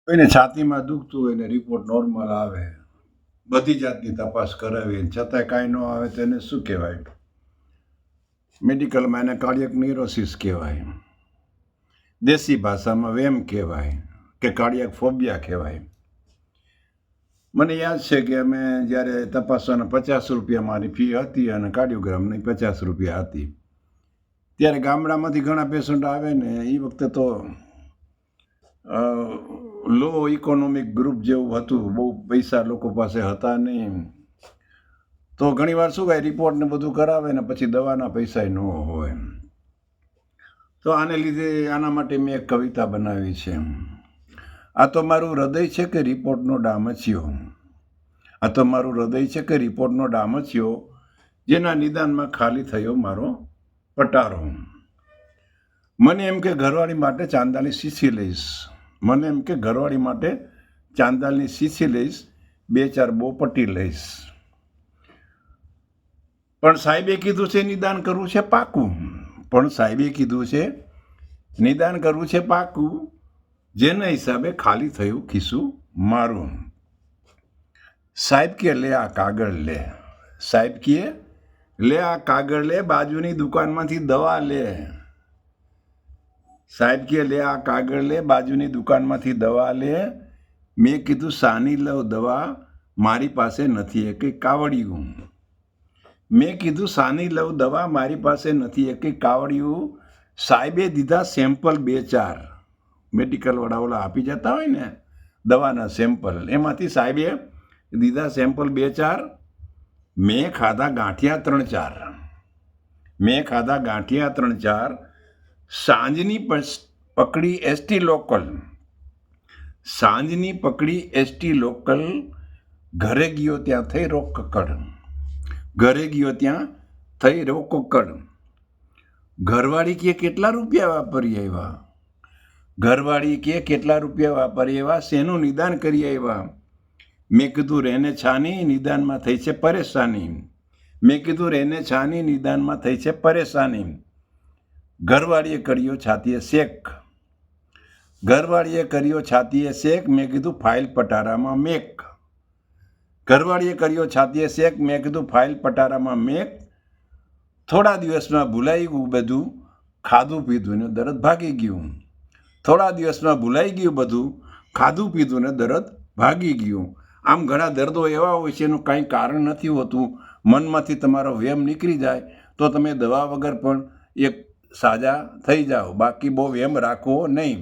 કોઈને છાતીમાં દુખતું હોય ને રિપોર્ટ નોર્મલ આવે, બધી જાતની તપાસ કરાવી છતાંય કાંઈ ન આવે તો એને શું કહેવાય? મેડિકલમાં એને કાર્ડિયક ન્યુરોસિસ કહેવાય, દેશી ભાષામાં વેમ કહેવાય કે કાર્ડિયક ફોબિયા કહેવાય. મને યાદ છે કે અમે જ્યારે તપાસવાના 50 રૂપિયા મારી ફી હતી અને કાર્ડિયોગ્રામની 50 રૂપિયા હતી, ત્યારે ગામડામાંથી ઘણા પેશન્ટ આવે ને એ વખતે તો લો ઇકોનોમિક ગ્રુપ જેવું હતું, બહુ પૈસા લોકો પાસે હતા નહીં. તો ઘણીવાર શું કાંઈ રિપોર્ટ ને બધું કરાવે ને પછી દવાના પૈસા ન હોય. તો આને લીધે આના માટે મેં એક કવિતા બનાવી છે. આ તો મારું હૃદય છે કે રિપોર્ટનો ડામચ્યો, આ તો મારું હૃદય છે કે રિપોર્ટનો ડામચ્યો, જેના નિદાનમાં ખાલી થયો મારો પટારો. મને એમ કે ઘરવાળી માટે ચાંદાની શીશી લઈશ, મને એમ કે ઘરવાળી માટે ચાંદાની શીશી લઈશ, 2-4 બોપટી લઈશ. પણ સાહેબે કીધું છે નિદાન કરવું છે પાકું, પણ સાહેબે કીધું છે નિદાન કરવું છે પાકું, જેના હિસાબે ખાલી થયું ખિસ્સું મારું. સાહેબ કે લે આ કાગળ લે, સાહેબ કે લે આ કાગળ લે, બાજુની દુકાનમાંથી દવા લે. સાહેબ કે લે આ કાગળ લે, બાજુની દુકાનમાંથી દવા લે. મેં કીધું સાની લઉં દવા, મારી પાસે નથી એ કંઈ કાવડિયું. મેં કીધું સાની લઉં દવા, મારી પાસે નથી એ કંઈ કાવડિયું. સાહેબે દીધા સેમ્પલ 2-4, મેડિકલવાળા ઓલા આપી જતા હોય ને દવાના સેમ્પલ, એમાંથી સાહેબે દીધા સેમ્પલ 2-4. મેં ખાધા ગાંઠિયા 3-4, મેં ખાધા ગાંઠિયા 3-4. સાંજની પકડી એસટી લોકલ, સાંજની પકડી એસટી લોકલ, ઘરે ગયો ત્યાં થઈ રોકકડ, ઘરે ગયો ત્યાં થઈ રોકકડ. ઘરવાળી કે કેટલા રૂપિયા વાપરી આવ્યા, ઘરવાળી કે કેટલા રૂપિયા વાપરી આવ્યા, શેનું નિદાન કરી આવ્યા. મેં કીધું રેને છાની, નિદાનમાં થઈ છે પરેશાની. મેં કીધું રેને છાની, નિદાનમાં થઈ છે પરેશાની. ઘરવાળીએ કર્યો છાતીએ શેક, ઘરવાળીએ કર્યો છાતીએ શેક. મેં કીધું ફાઇલ પટારામાં મેક, ઘરવાળીએ કર્યો છાતીએ શેક. મેં કીધું ફાઇલ પટારામાં મેક. થોડા દિવસમાં ભૂલાઈ ગયું બધું, ખાધું પીધું ને દરદ ભાગી ગયું. થોડા દિવસમાં ભૂલાઈ ગયું બધું, ખાધું પીધું ને દરદ ભાગી ગયું. આમ ઘણા દર્દો એવા હોય છે એનું કાંઈ કારણ નથી હોતું, મનમાંથી તમારો વેમ નીકળી જાય તો તમે દવા વગર પણ એક સાજા થઈ જાઓ, બાકી બહુ વેમ રાખવો નહીં.